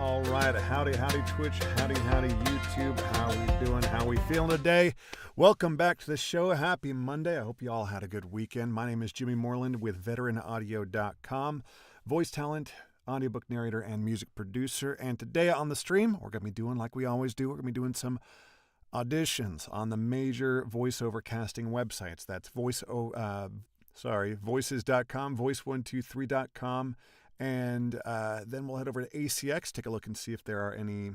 All right, howdy Twitch, howdy YouTube, how we doing, how we feeling today? Welcome back to the show. Happy Monday. I hope you all had a good weekend. My name is Jimmy Moreland with veteranaudio.com, voice talent, audiobook narrator, and music producer. And today on the stream, we're going to be doing like we always do. We're going to be doing some auditions on the major voiceover casting websites. That's voices.com, voice123.com. And then we'll head over to ACX, take a look and see if there are any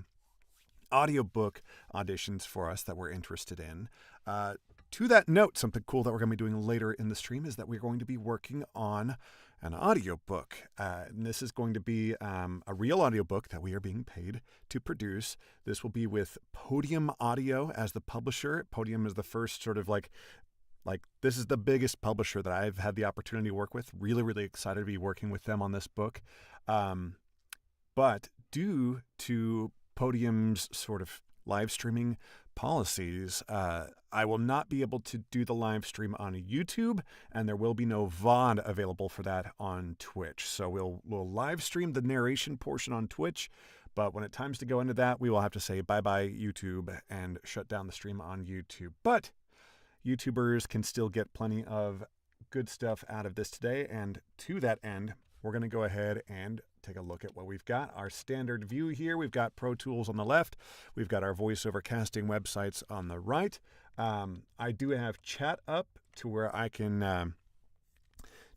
audiobook auditions for us that we're interested in. To that note, something cool that we're going to be doing later in the stream is that we're going to be working on an audiobook. And this is going to be a real audiobook that we are being paid to produce. This will be with Podium Audio as the publisher. Podium is the first sort of like this is the biggest publisher that I've had the opportunity to work with. Really, really excited to be working with them on this book. But due to Podium's sort of live streaming policies, I will not be able to do the live stream on YouTube, and there will be no VOD available for that on Twitch. So we'll live stream the narration portion on Twitch, but when it's times to go into that, we will have to say bye-bye YouTube and shut down the stream on YouTube. But YouTubers can still get plenty of good stuff out of this today. And to that end, we're going to go ahead and take a look at what we've got. Our standard view here, we've got Pro Tools on the left. We've got our voiceover casting websites on the right. I do have chat up to where I can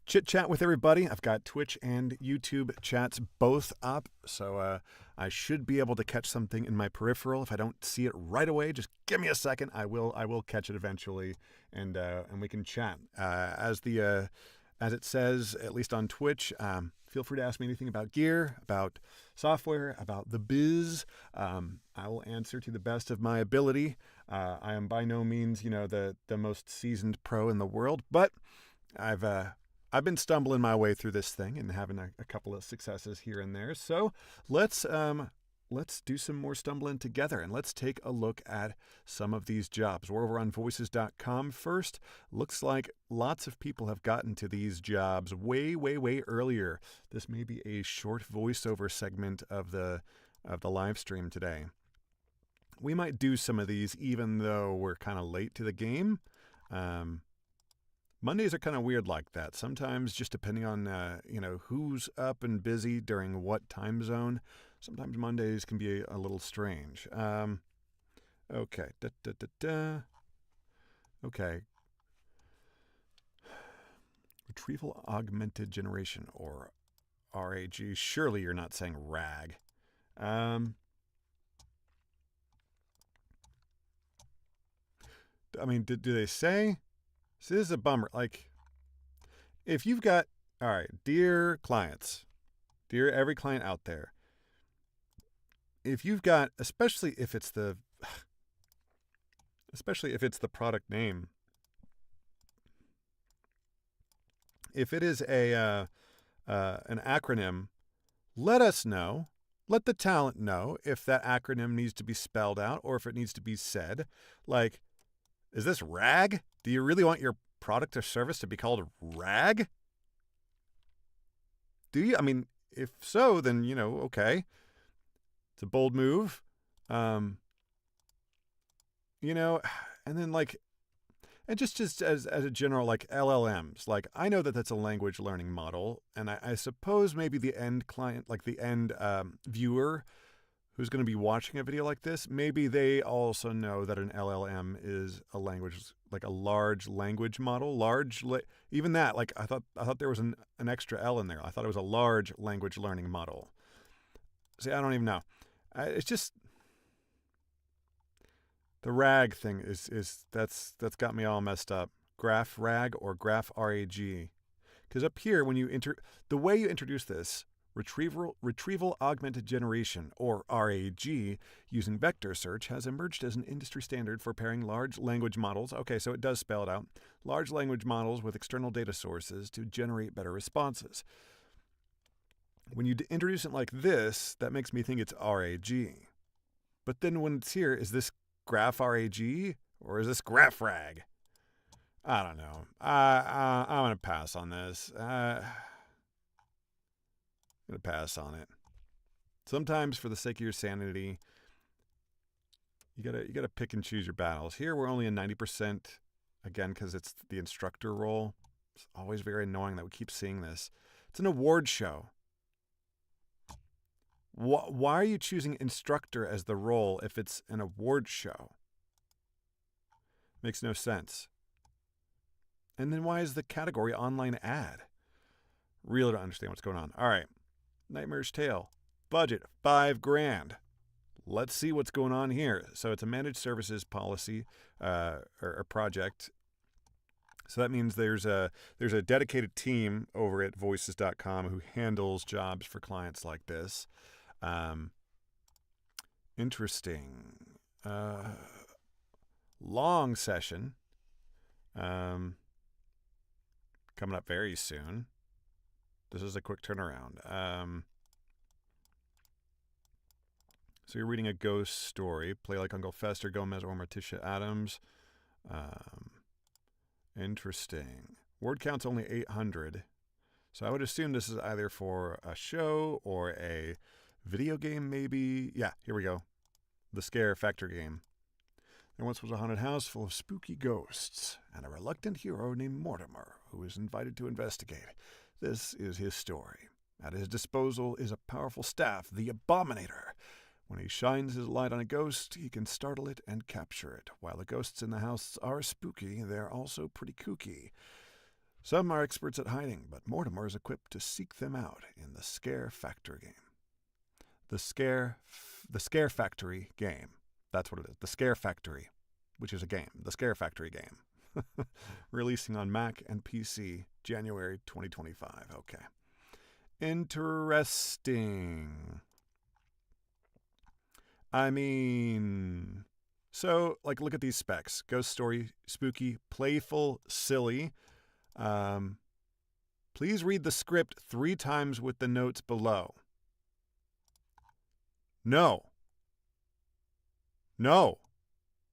chit-chat with everybody. I've got Twitch and YouTube chats both up, so I should be able to catch something in my peripheral. If I don't see it right away, just give me a second. I will catch it eventually, and we can chat. As it says, at least on Twitch, feel free to ask me anything about gear, about software, about the biz. I will answer to the best of my ability. I am by no means, the most seasoned pro in the world, but I've been stumbling my way through this thing and having a couple of successes here and there. So let's do some more stumbling together, and let's take a look at some of these jobs. We're over on voices.com first. Looks like lots of people have gotten to these jobs way earlier. This may be a short voiceover segment of the live stream today. We might do some of these even though we're kind of late to the game. Mondays are kind of weird like that. Sometimes just depending on, who's up and busy during what time zone, sometimes Mondays can be a little strange. Okay. Okay. Retrieval Augmented Generation, or RAG. Surely you're not saying RAG. Do they say? So this is a bummer. Like, if you've got, all right, dear clients, dear every client out there, if you've got, especially if it's the product name, if it is an acronym, let us know. Let the talent know if that acronym needs to be spelled out or if it needs to be said. Like, is this RAG? Do you really want your product or service to be called RAG? Do you? If so, then, okay. It's a bold move. And then and just as a general, LLMs, I know that that's a language learning model. And I suppose maybe the end client, the end viewer who's going to be watching a video like this, maybe they also know that an LLM is a language, a large language model. Even that, I thought there was an extra L in there. I thought it was a large language learning model. See, I don't even know. It's just the RAG thing that's got me all messed up. Graph RAG or Graph RAG, because up here when the way you introduce this. Retrieval Augmented Generation, or RAG, using vector search has emerged as an industry standard for pairing large language models. Okay, so it does spell it out. Large language models with external data sources to generate better responses. When you introduce it like this, that makes me think it's RAG. But then when it's here, is this Graph RAG or is this Graph RAG? I don't know. I'm going to pass on this. I'm going to pass on it. Sometimes for the sake of your sanity, you gotta pick and choose your battles. Here we're only at 90%, again, because it's the instructor role. It's always very annoying that we keep seeing this. It's an award show. Why are you choosing instructor as the role if it's an award show? Makes no sense. And then why is the category online ad? Really don't understand what's going on. All right. Nightmare's Tale. Budget, $5,000. Let's see what's going on here. So it's a managed services policy or project. So that means there's a dedicated team over at voices.com who handles jobs for clients like this. Interesting. Long session. Coming up very soon. This is a quick turnaround. So you're reading a ghost story. Play like Uncle Fester, Gomez, or Morticia Adams. Interesting. Word count's only 800. So I would assume this is either for a show or a video game, maybe. Yeah, here we go. The Scare Factor game. There once was a haunted house full of spooky ghosts and a reluctant hero named Mortimer who was invited to investigate. This is his story. At his disposal is a powerful staff, the Abominator. When he shines his light on a ghost, he can startle it and capture it. While the ghosts in the house are spooky, they're also pretty kooky. Some are experts at hiding, but Mortimer is equipped to seek them out in the Scare Factor game. The Scare Factory game. That's what it is. The Scare Factory, which is a game. The Scare Factory game. Releasing on Mac and PC, January 2025. Okay. Interesting. I mean, so, like, look at these specs. Ghost story, spooky, playful, silly. Please read the script 3 times with the notes below. No.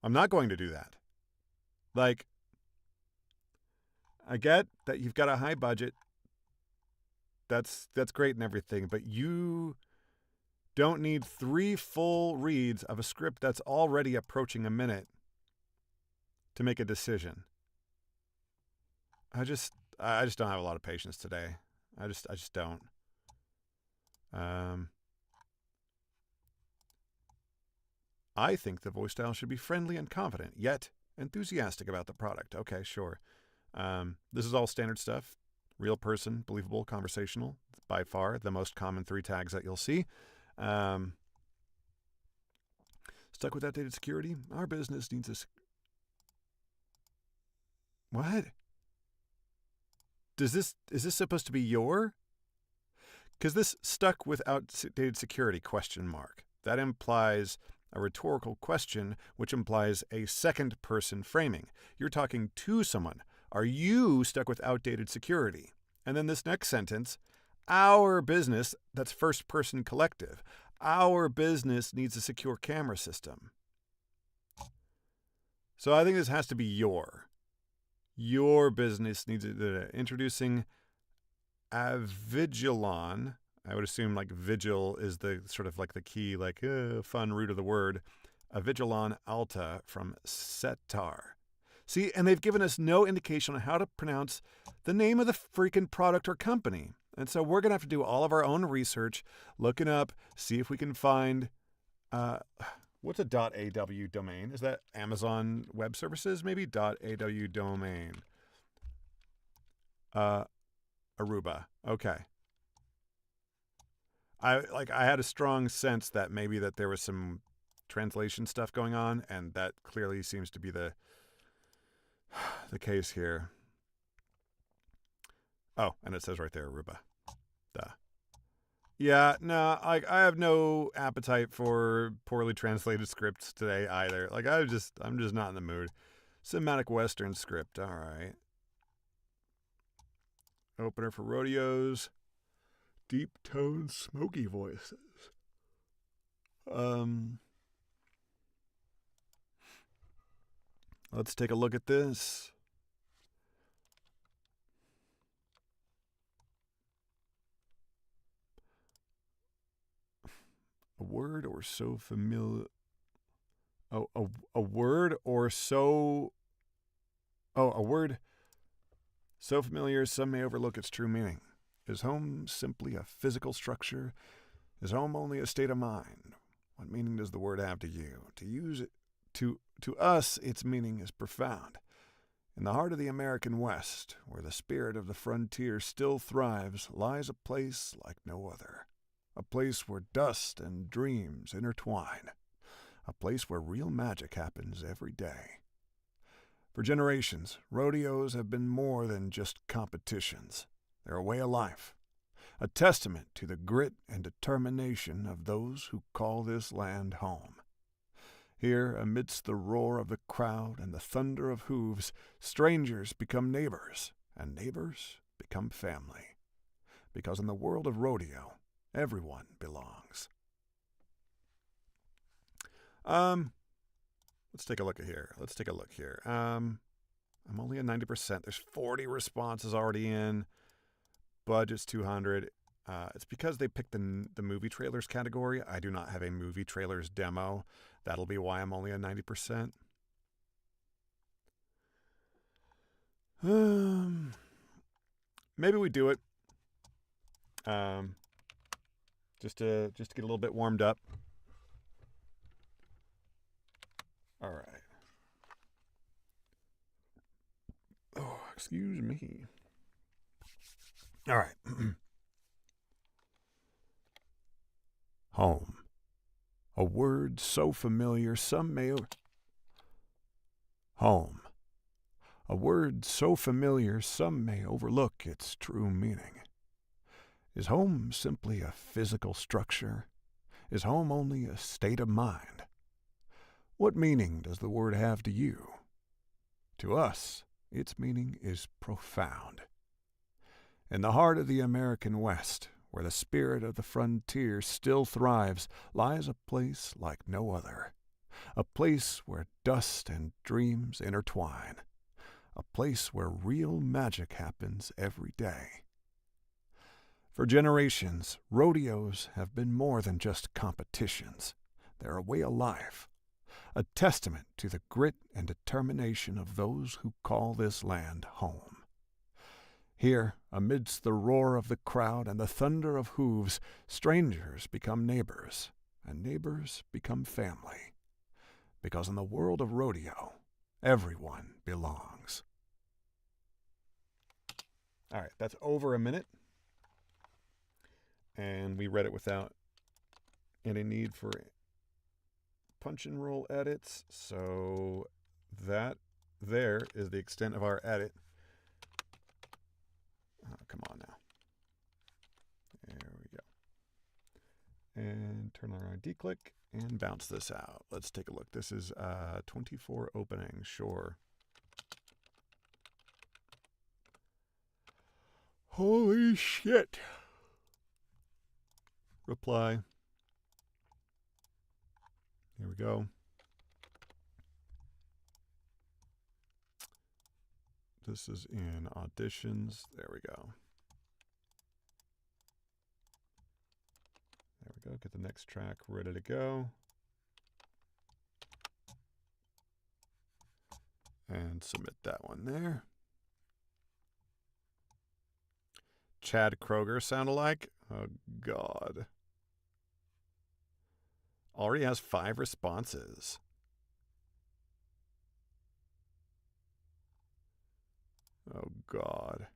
I'm not going to do that. Like, I get that you've got a high budget. That's great and everything, but you don't need 3 full reads of a script that's already approaching a minute to make a decision. I just don't have a lot of patience today. I just don't. I think the voice style should be friendly and confident, yet enthusiastic about the product. Okay, sure. This is all standard stuff. Real person, believable, conversational. By far the most common 3 tags that you'll see. Stuck with outdated security? Our business needs a... What? Is this supposed to be your? Because this stuck with outdated security, question mark. That implies a rhetorical question, which implies a second person framing. You're talking to someone. Are you stuck with outdated security? And then this next sentence, our business, that's first person collective. Our business needs a secure camera system. So I think this has to be your. Your business needs introducing Avigilon. I would assume like vigil is the sort of like the key, like fun root of the word. Avigilon Alta from Setar. See, and they've given us no indication on how to pronounce the name of the freaking product or company. And so we're going to have to do all of our own research, looking up, see if we can find, what's a .aw domain? Is that Amazon Web Services, maybe? .aw domain. Aruba. Okay. I had a strong sense that maybe that there was some translation stuff going on, and that clearly seems to be the case here. Oh, and it says right there, Aruba. Duh. Yeah, no, I have no appetite for poorly translated scripts today either. Like I'm just not in the mood. Cinematic Western script, all right. Opener for rodeos. Deep tone, smoky voices. Let's take a look at this. A word or so familiar. Oh, a word or so. Oh, a word so familiar some may overlook its true meaning. Is home simply a physical structure? Is home only a state of mind? What meaning does the word have to you? To use it to us, its meaning is profound. In the heart of the American West, where the spirit of the frontier still thrives, lies a place like no other. A place where dust and dreams intertwine. A place where real magic happens every day. For generations, rodeos have been more than just competitions. They're a way of life, a testament to the grit and determination of those who call this land home. Here, amidst the roar of the crowd and the thunder of hooves, strangers become neighbors, and neighbors become family. Because in the world of rodeo, everyone belongs. Let's take a look here. I'm only at 90%. There's 40 responses already in. Budget's 200. It's because they picked the movie trailers category. I do not have a movie trailers demo. That'll be why I'm only at 90%. Maybe we do it. Just to get a little bit warmed up. All right. Oh, excuse me. All right. Home. A word so familiar some may... Home. A word so familiar some may overlook its true meaning. Is home simply a physical structure? Is home only a state of mind? What meaning does the word have to you? To us, its meaning is profound. In the heart of the American West, where the spirit of the frontier still thrives, lies a place like no other. A place where dust and dreams intertwine. A place where real magic happens every day. For generations, rodeos have been more than just competitions. They're a way of life. A testament to the grit and determination of those who call this land home. Here, amidst the roar of the crowd and the thunder of hooves, strangers become neighbors, and neighbors become family. Because in the world of rodeo, everyone belongs. All right, that's over a minute. And we read it without any need for punch and roll edits. So that there is the extent of our edit. Oh, come on now. There we go. And turn on our D-click and bounce this out. Let's take a look. This is 24 opening, sure. Holy shit. Reply. Here we go. This is in auditions. There we go. There we go. Get the next track ready to go. And submit that one there. Chad Kroger sound alike? Oh, God. Already has 5 responses. Oh, God.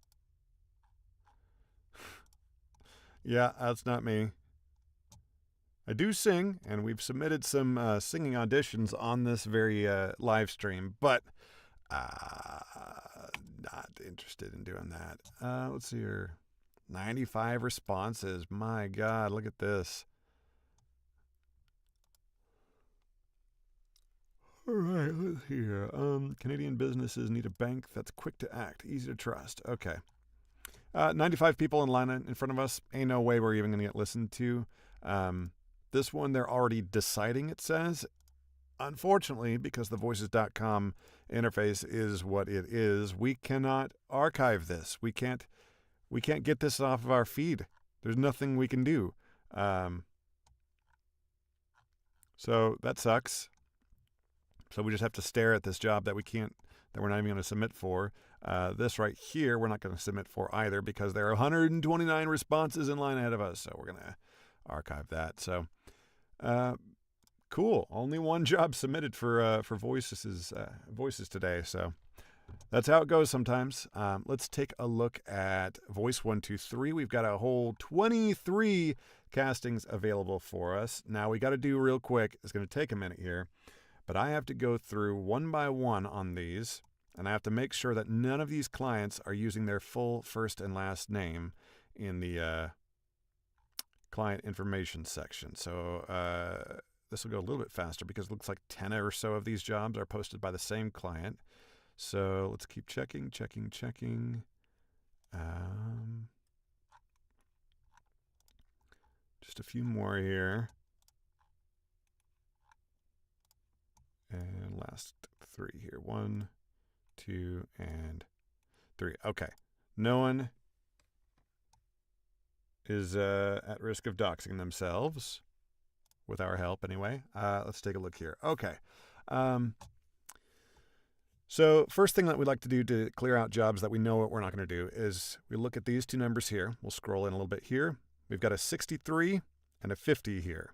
Yeah, that's not me. I do sing, and we've submitted some singing auditions on this very live stream, but not interested in doing that. Let's see here. 95 responses. My God, look at this. All right, let's see here. Canadian businesses need a bank that's quick to act, easy to trust. Okay. 95 people in line in front of us. Ain't no way we're even going to get listened to. This one, they're already deciding, it says. Unfortunately, because the voices.com interface is what it is, we cannot archive this. We can't get this off of our feed. There's nothing we can do. So that sucks. So we just have to stare at this job that we're not even going to submit for. This right here, we're not going to submit for either because there are 129 responses in line ahead of us. So we're going to archive that. So, cool. Only one job submitted for voices today. So that's how it goes sometimes. Let's take a look at Voice123. We've got a whole 23 castings available for us. Now we got to do real quick. It's going to take a minute here, but I have to go through one by one on these, and I have to make sure that none of these clients are using their full first and last name in the client information section. So this will go a little bit faster because it looks like 10 or so of these jobs are posted by the same client. So let's keep checking. Just a few more here. And last 3 here. 1, 2, and 3. Okay. No one is at risk of doxing themselves, with our help anyway. Let's take a look here. Okay. So first thing that we'd like to do to clear out jobs that we know what we're not going to do is we look at these two numbers here. We'll scroll in a little bit here. We've got a 63 and a 50 here.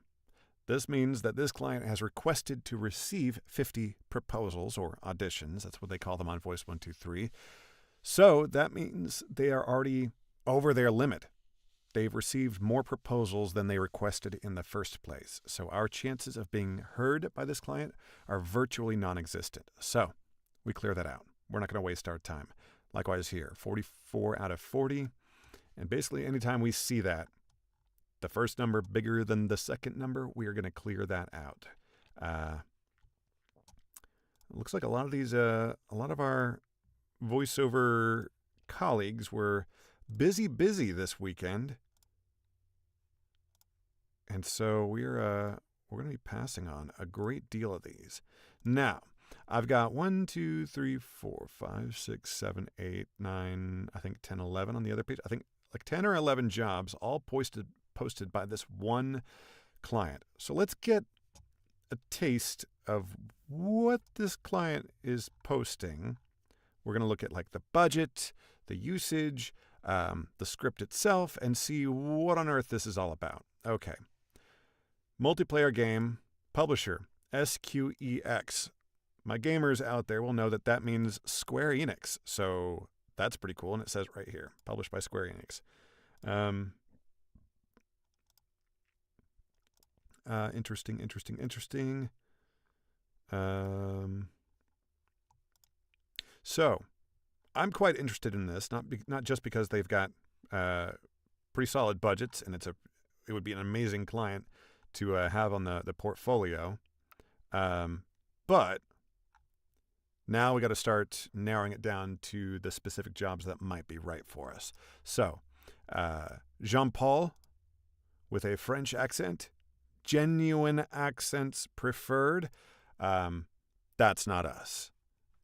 This means that this client has requested to receive 50 proposals or auditions. That's what they call them on Voice123. So that means they are already over their limit. They've received more proposals than they requested in the first place. So our chances of being heard by this client are virtually non-existent. So we clear that out. We're not going to waste our time. Likewise here, 44 out of 40. And basically anytime we see that, the first number bigger than the second number, we are going to clear that out. It looks like a lot of our voiceover colleagues were busy this weekend. And so we're going to be passing on a great deal of these. Now, I've got 1, 2, 3, 4, 5, 6, 7, 8, 9, I think 10, 11 on the other page. I think like 10 or 11 jobs all posted by this one client. So let's get a taste of what this client is posting. We're going to look at like the budget, the usage, the script itself, and see what on earth this is all about. Okay. Multiplayer game, publisher, SQEX. My gamers out there will know that that means Square Enix. So that's pretty cool. And it says right here, published by Square Enix. Interesting. So I'm quite interested in this, not just because they've got pretty solid budgets and it would be an amazing client to have on the portfolio, but now we got to start narrowing it down to the specific jobs that might be right for us. So Jean-Paul with a French accent, genuine accents preferred. That's not us.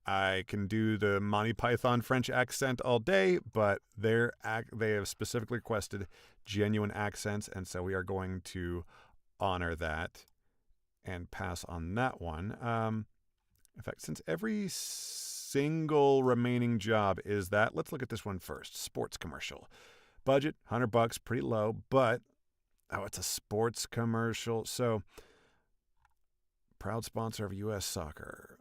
I can do the Monty Python French accent all day, but they have specifically requested genuine accents, and so we are going to honor that and pass on that one. In fact, since every single remaining job is that, let's look at this one first. Sports commercial. Budget, $100, pretty low, but, it's a sports commercial. So, proud sponsor of U.S. soccer.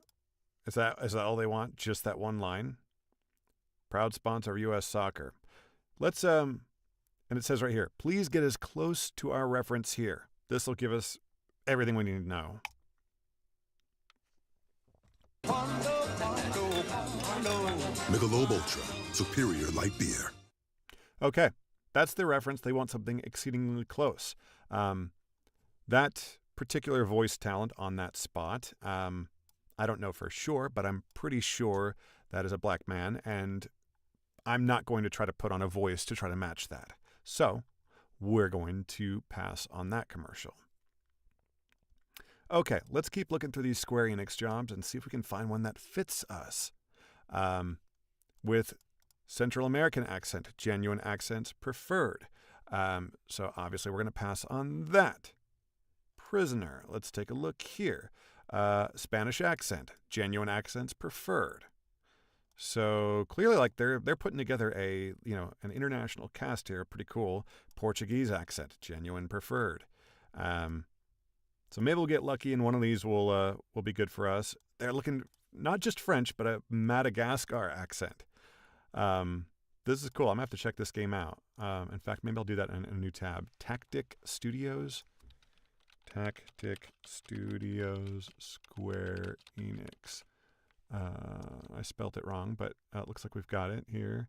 Is that all they want? Just that one line? Proud sponsor of U.S. soccer. Let's, and it says right here, please get as close to our reference here. This will give us everything we need to know. Michelob Ultra, superior light beer. Okay, that's the reference. They want something exceedingly close. That particular voice talent on that spot, I don't know for sure, but I'm pretty sure that is a black man, and I'm not going to try to put on a voice to try to match that. So we're going to pass on that commercial. Okay, let's keep looking through these Square Enix jobs and see if we can find one that fits us. With Central American accent, genuine accents preferred. So obviously we're going to pass on that. prisoner. Let's take a look here. Spanish accent, genuine accents preferred. So clearly, like they're putting together an international cast here. Pretty cool. Portuguese accent, genuine preferred. So maybe we'll get lucky, and one of these will be good for us. They're looking not just French, but a Madagascar accent. This is cool. I'm gonna have to check this game out. In fact, maybe I'll do that in a new tab. Tactic Studios, Square Enix. I spelt it wrong, but it looks like we've got it here.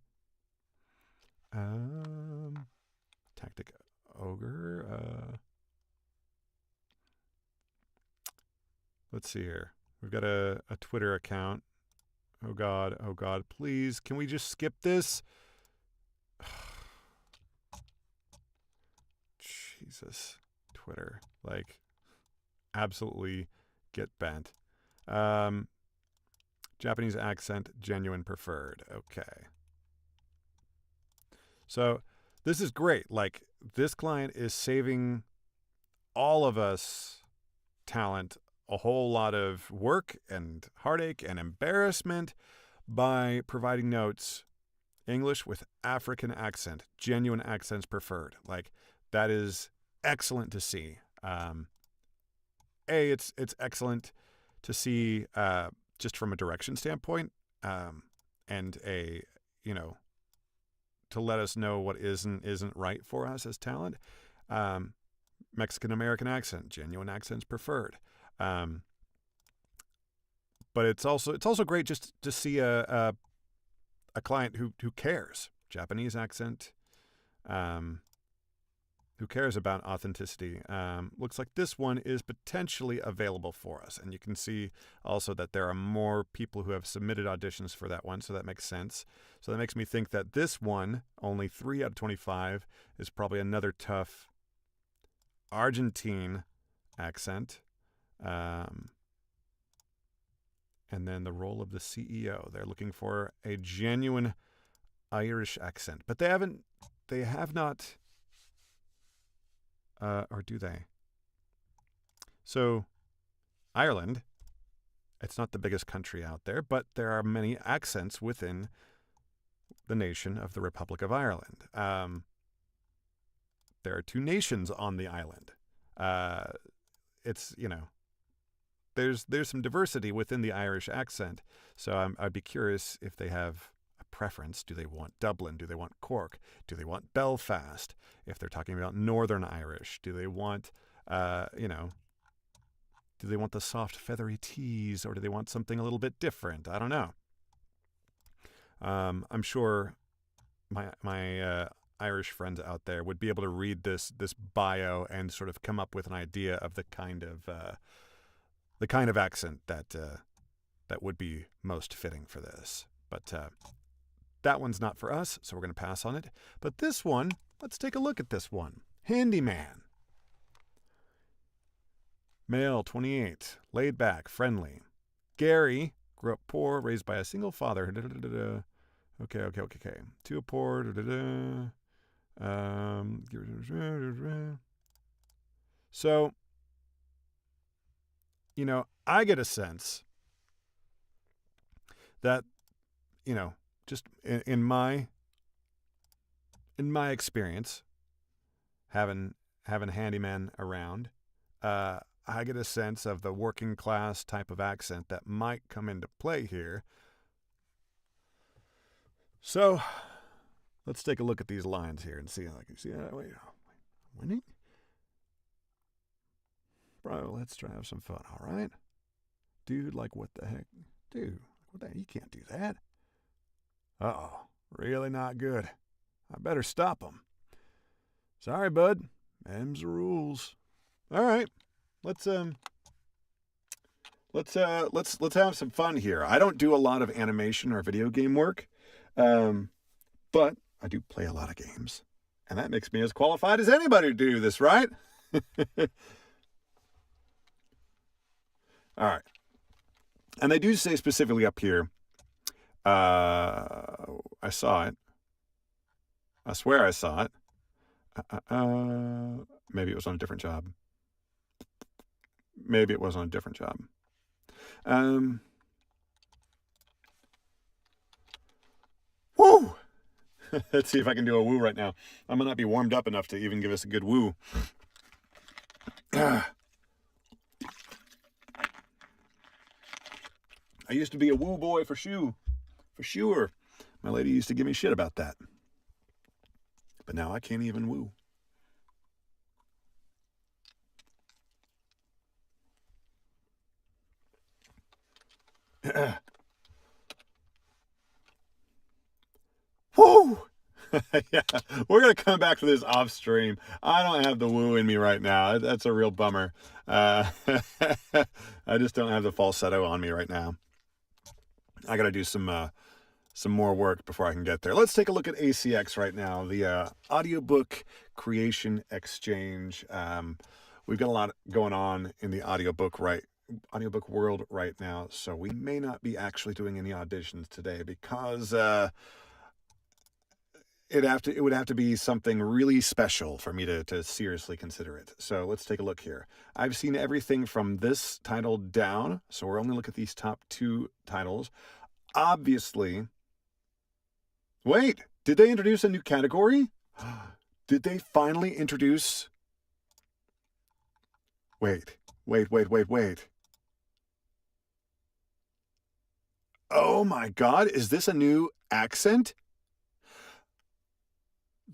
Tactic Ogre. Let's see here. We've got a Twitter account. Oh God, please, can we just skip this? Jesus, Twitter, like, absolutely get bent. Japanese accent, genuine preferred. Okay. So this is great. Like, this client is saving all of us talent a whole lot of work and heartache and embarrassment by providing notes English with African accent, genuine accents preferred. Like, that is excellent to see. It's excellent to see just from a direction standpoint, and to let us know what isn't right for us as talent. Mexican American accent, genuine accents preferred. But it's also great just to see a client who cares. Japanese accent, who cares about authenticity. Looks like this one is potentially available for us. And you can see also that there are more people who have submitted auditions for that one, so that makes sense. So that makes me think that this one, only 3 out of 25, is probably another tough Argentine accent. And then the role of the CEO. They're looking for a genuine Irish accent. But they have not... or do they? So, Ireland, it's not the biggest country out there, but there are many accents within the nation of the Republic of Ireland. There are 2 nations on the island. There's some diversity within the Irish accent. So I'd be curious if they have a preference. Do they want Dublin? Do they want Cork? Do they want Belfast? If they're talking about Northern Irish, do they want, do they want the soft feathery T's, or do they want something a little bit different? I don't know. I'm sure my Irish friends out there would be able to read this bio and sort of come up with an idea of the kind of accent that would be most fitting for this. But that one's not for us, so we're going to pass on it. But this one, let's take a look at this one. Handyman. Male, 28, laid back, friendly. Gary, grew up poor, raised by a single father. Okay. Too poor. So, I get a sense that, just in my experience, having handyman around, I get a sense of the working class type of accent that might come into play here. So, let's take a look at these lines here and see how I can see that. Wait, winning? Bro, let's try to have some fun, all right? Dude, like, what the heck? Dude, what the heck? You can't do that. Uh-oh, really not good. I better stop him. Sorry, bud. Them's the rules. All right, let's have some fun here. I don't do a lot of animation or video game work, but I do play a lot of games, and that makes me as qualified as anybody to do this, right? All right. And they do say specifically up here, I saw it. I swear I saw it. Maybe it was on a different job. maybe it was on a different job. Woo! Let's see if I can do a woo right now. I might not be warmed up enough to even give us a good woo. I used to be a woo boy for sure. My lady used to give me shit about that. But now I can't even woo. Woo! Yeah, we're going to come back to this off stream. I don't have the woo in me right now. That's a real bummer. I just don't have the falsetto on me right now. I got to do some more work before I can get there. Let's take a look at ACX right now, the Audiobook Creation Exchange. We've got a lot going on in the audiobook world right now, so we may not be actually doing any auditions today because it would have to be something really special for me to seriously consider it. So let's take a look here. I've seen everything from this title down, so we're only looking at these top 2 titles. Obviously, wait, did they introduce a new category? Did they finally introduce... Wait. Oh my God, is this a new accent?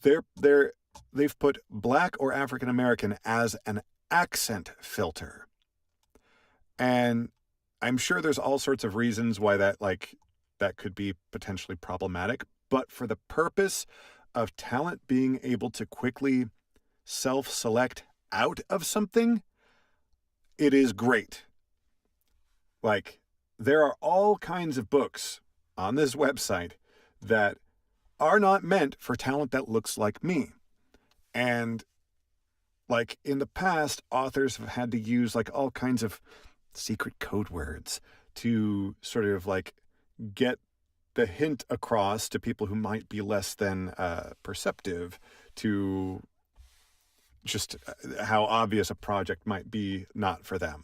They've put Black or African American as an accent filter. And I'm sure there's all sorts of reasons why that could be potentially problematic, but for the purpose of talent being able to quickly self-select out of something, it is great. Like, there are all kinds of books on this website that are not meant for talent that looks like me. And like in the past, authors have had to use like all kinds of secret code words to sort of like get the hint across to people who might be less than perceptive to just how obvious a project might be not for them.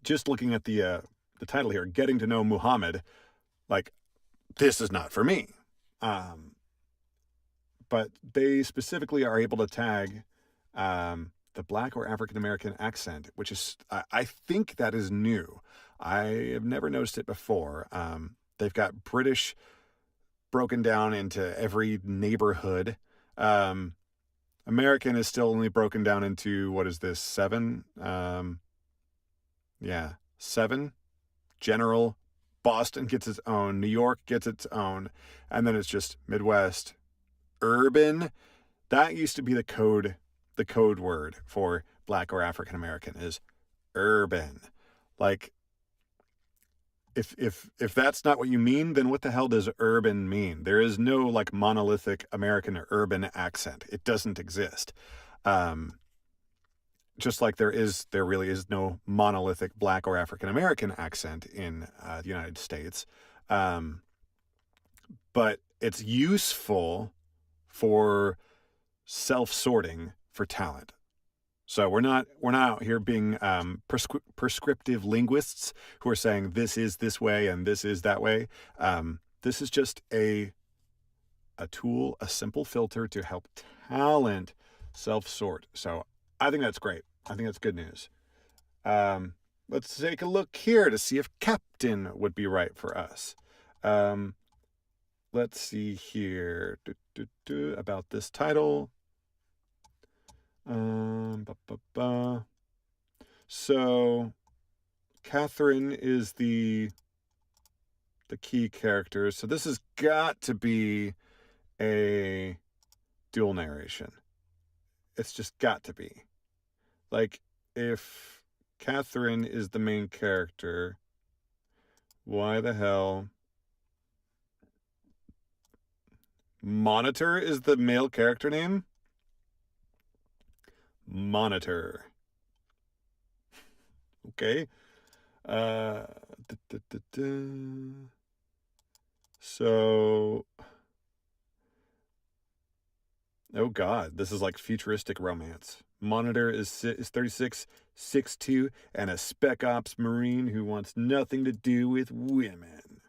Just looking at the title here, Getting to Know Muhammad, like, this is not for me. But they specifically are able to tag the Black or African American accent, which is, I think that is new. I have never noticed it before. They've got British broken down into every neighborhood. American is still only broken down into, what is this, 7? 7. General. Boston gets its own. New York gets its own. And then it's just Midwest. Urban. That used to be the code word for Black or African American is urban. Like, if that's not what you mean, then what the hell does urban mean? There is no like monolithic American urban accent. It doesn't exist. Just like there really is no monolithic Black or African American accent in the United States. But it's useful for self-sorting for talent. So we're not out here being prescriptive linguists who are saying this is this way and this is that way. This is just a tool, a simple filter to help talent self-sort. So I think that's great. I think that's good news. Let's take a look here to see if Captain would be right for us. Let's see here about this title. So Catherine is the key character. So this has got to be a dual narration. It's just got to be. Like, if Catherine is the main character, why the hell? Monitor is the male character name? Monitor. Okay. So Oh God, this is like futuristic romance. Monitor is 36'6'2", and a Spec Ops Marine who wants nothing to do with women.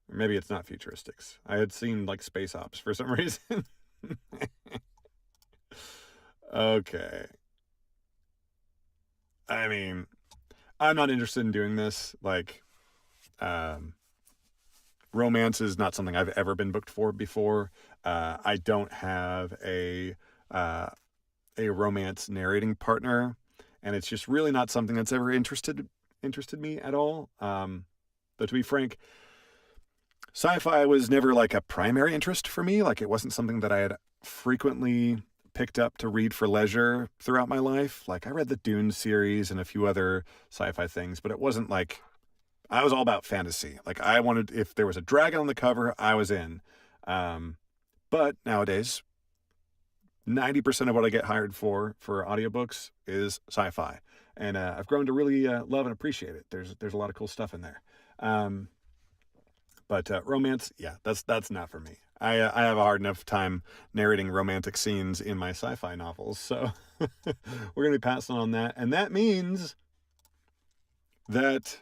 Or maybe it's not futuristics. I had seen like Space Ops for some reason. Okay. I mean, I'm not interested in doing this. Like, romance is not something I've ever been booked for before. I don't have a romance narrating partner, and it's just really not something that's ever interested me at all. But to be frank, sci-fi was never like a primary interest for me. Like, it wasn't something that I had frequently picked up to read for leisure throughout my life. Like, I read the Dune series and a few other sci-fi things, but it wasn't like I was all about fantasy. Like, I wanted, if there was a dragon on the cover, I was in. But nowadays, 90% of what I get hired for audiobooks is sci-fi. And I've grown to really love and appreciate it. There's a lot of cool stuff in there. But romance, yeah, that's not for me. I have a hard enough time narrating romantic scenes in my sci-fi novels. So we're going to be passing on that. And that means that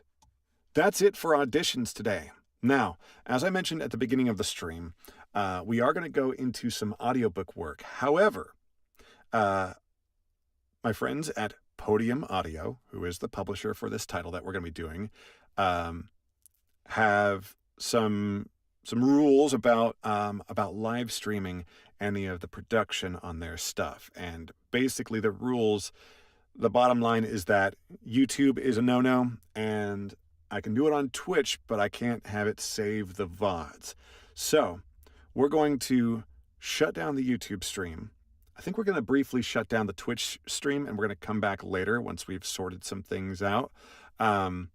that's it for auditions today. Now, as I mentioned at the beginning of the stream, we are going to go into some audiobook work. However, my friends at Podium Audio, who is the publisher for this title that we're going to be doing, have some rules about live streaming any of the production on their stuff. And basically the rules, the bottom line is that YouTube is a no-no, and I can do it on Twitch, but I can't have it save the VODs. So we're going to shut down the YouTube stream. I think we're going to briefly shut down the Twitch stream, and we're going to come back later once we've sorted some things out. And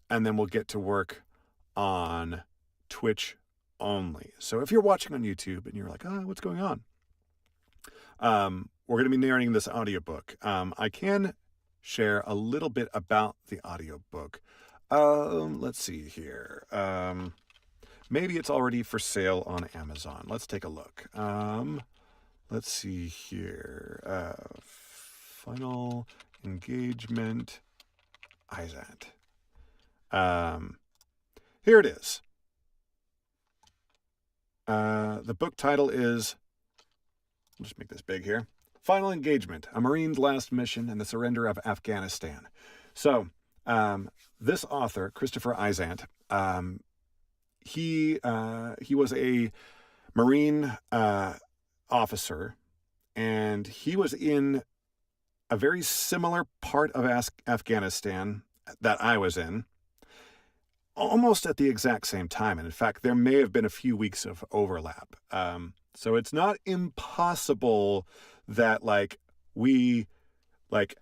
then we'll get to work on Twitch only. So if you're watching on YouTube and you're like, oh, what's going on? We're going to be narrating this audiobook. I can share a little bit about the audiobook. Let's see here. Maybe it's already for sale on Amazon. Let's take a look. Let's see here. Final engagement. Isant. Here it is. The book title is, I'll just make this big here. Final Engagement, A Marine's Last Mission and the Surrender of Afghanistan. So, this author, Christopher Isant, he was a Marine officer, and he was in a very similar part of Afghanistan that I was in, almost at the exact same time. And in fact, there may have been a few weeks of overlap. So it's not impossible that we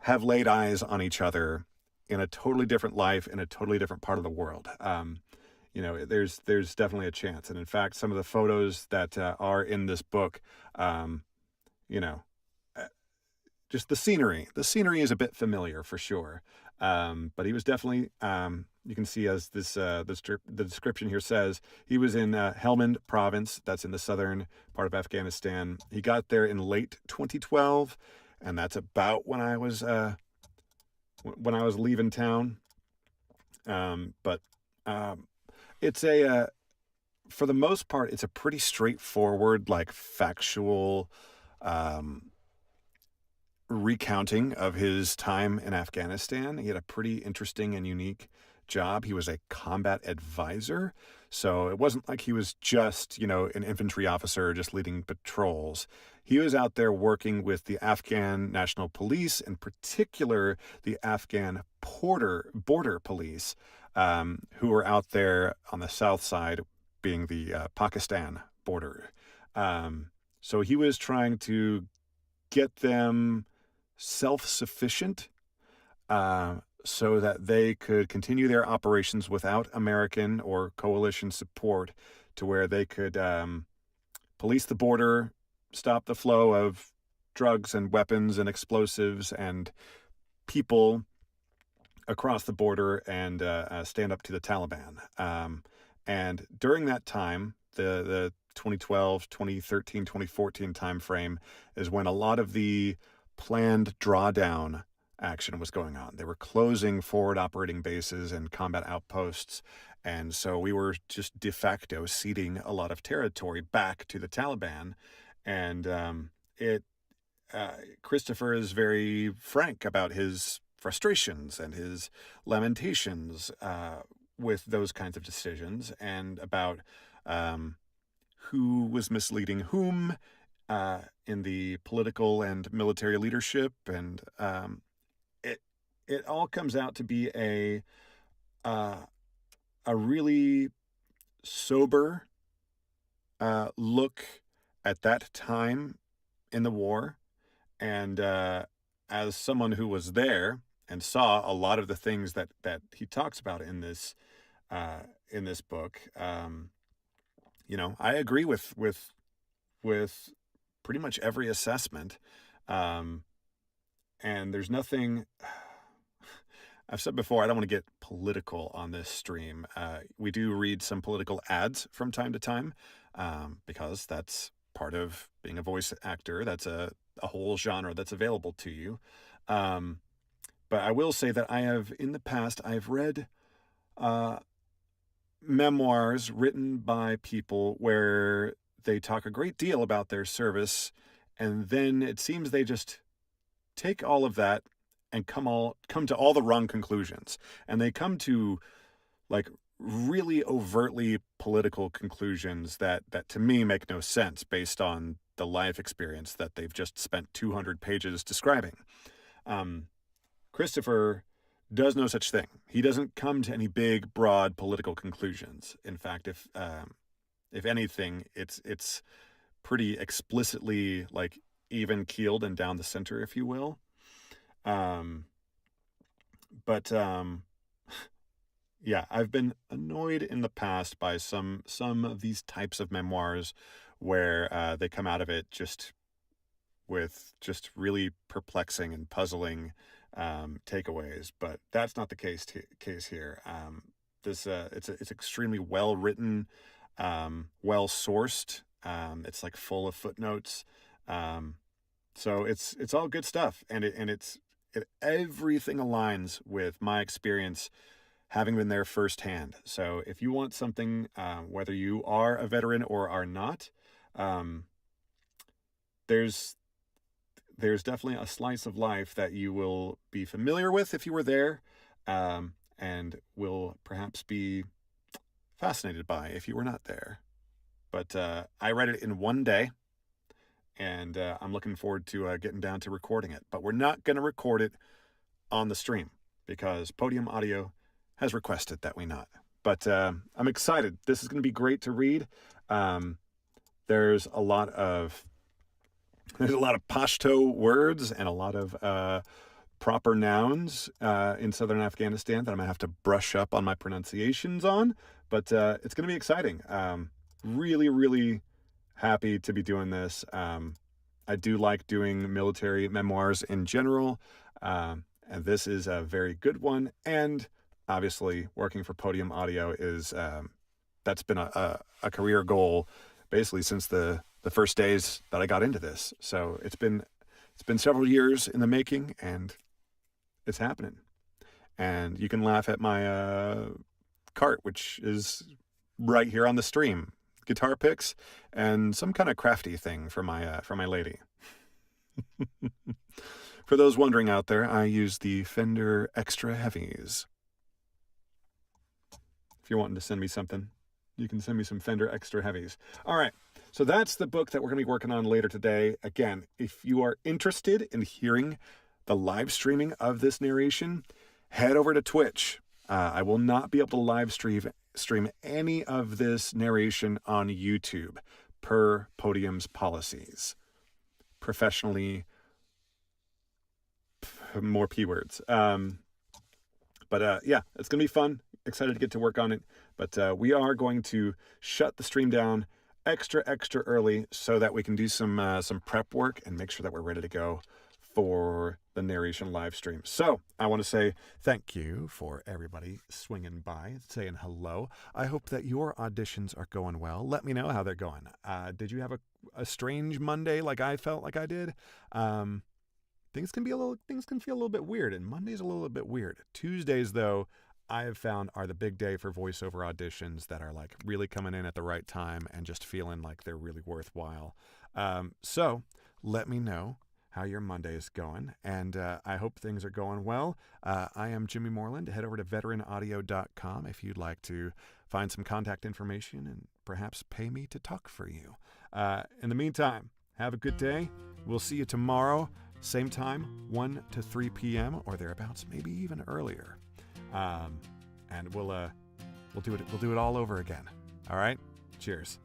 have laid eyes on each other in a totally different life in a totally different part of the world. There's definitely a chance. And in fact, some of the photos that are in this book, just the scenery is a bit familiar for sure. But he was definitely, you can see as the description here says, he was in Helmand province. That's in the southern part of Afghanistan. He got there in late 2012, and that's about when I was leaving town. But it's for the most part, it's a pretty straightforward, factual recounting of his time in Afghanistan. He had a pretty interesting and unique job. He was a combat advisor. So it wasn't like he was just, an infantry officer just leading patrols. He was out there working with the Afghan National Police, in particular the Afghan border police, who were out there on the south side, being the Pakistan border. So he was trying to get them self-sufficient so that they could continue their operations without American or coalition support, to where they could police the border, stop the flow of drugs and weapons and explosives and people across the border, and stand up to the Taliban. And during that time, the 2012, 2013, 2014 timeframe is when a lot of the planned drawdown action was going on. They were closing forward operating bases and combat outposts. And so we were just de facto ceding a lot of territory back to the Taliban. And Christopher is very frank about his frustrations and his lamentations with those kinds of decisions, and about who was misleading whom in the political and military leadership. And it all comes out to be a really sober look at that time in the war. And as someone who was there and saw a lot of the things that he talks about in this book, I agree with pretty much every assessment. And there's nothing. I've said before, I don't want to get political on this stream. We do read some political ads from time to time, because that's part of being a voice actor. That's a whole genre that's available to you. But I will say that in the past, I've read memoirs written by people where they talk a great deal about their service, and then it seems they just take all of that and come to all the wrong conclusions. And they come to like really overtly political conclusions that to me make no sense based on the life experience that they've just spent 200 pages describing. Christopher does no such thing. He doesn't come to any big, broad political conclusions. In fact, if anything, it's pretty explicitly like even keeled and down the center, if you will. Yeah, I've been annoyed in the past by some of these types of memoirs where they come out of it just with just really perplexing and puzzling takeaways. But that's not the case here. It's extremely well written, well sourced. It's like full of footnotes. So it's all good stuff, and everything aligns with my experience, having been there firsthand. So if you want something, whether you are a veteran or are not, there's definitely a slice of life that you will be familiar with if you were there, and will perhaps be fascinated by if you were not there. But I read it in one day, and I'm looking forward to getting down to recording it. But we're not going to record it on the stream because Podium Audio has requested that we not. But I'm excited. This is going to be great to read. There's a lot of Pashto words and a lot of proper nouns in southern Afghanistan that I'm going to have to brush up on my pronunciations on. But it's going to be exciting. Really, really happy to be doing this. I do like doing military memoirs in general, and this is a very good one. And obviously, working for Podium Audio is that's been a career goal basically since the first days that I got into this. So it's been several years in the making, and it's happening. And you can laugh at my cart, which is right here on the stream. Guitar picks and some kind of crafty thing for my lady. For those wondering out there, I use the Fender Extra Heavies. If you're wanting to send me something, you can send me some Fender Extra Heavies. All right, so that's the book that we're going to be working on later today. Again, if you are interested in hearing the live streaming of this narration, head over to Twitch. I will not be able to live stream any of this narration on YouTube per Podium's policies. Professionally, more P words. But yeah, it's going to be fun. Excited to get to work on it. But we are going to shut the stream down extra early so that we can do some prep work and make sure that we're ready to go for the narration live stream. So I want to say thank you for everybody swinging by, saying hello. I hope that your auditions are going well. Let me know how they're going. Did you have a strange Monday like I felt like I did? Things can feel a little bit weird, and Monday's a little bit weird. Tuesdays, though, I have found are the big day for voiceover auditions that are like really coming in at the right time and just feeling like they're really worthwhile. So let me know how your Monday is going, and I hope things are going well. I am Jimmy Moreland. Head over to veteranaudio.com if you'd like to find some contact information and perhaps pay me to talk for you. In the meantime, have a good day. We'll see you tomorrow, same time, 1 to 3 p.m. or thereabouts, maybe even earlier. And we'll do it all over again. All right? Cheers.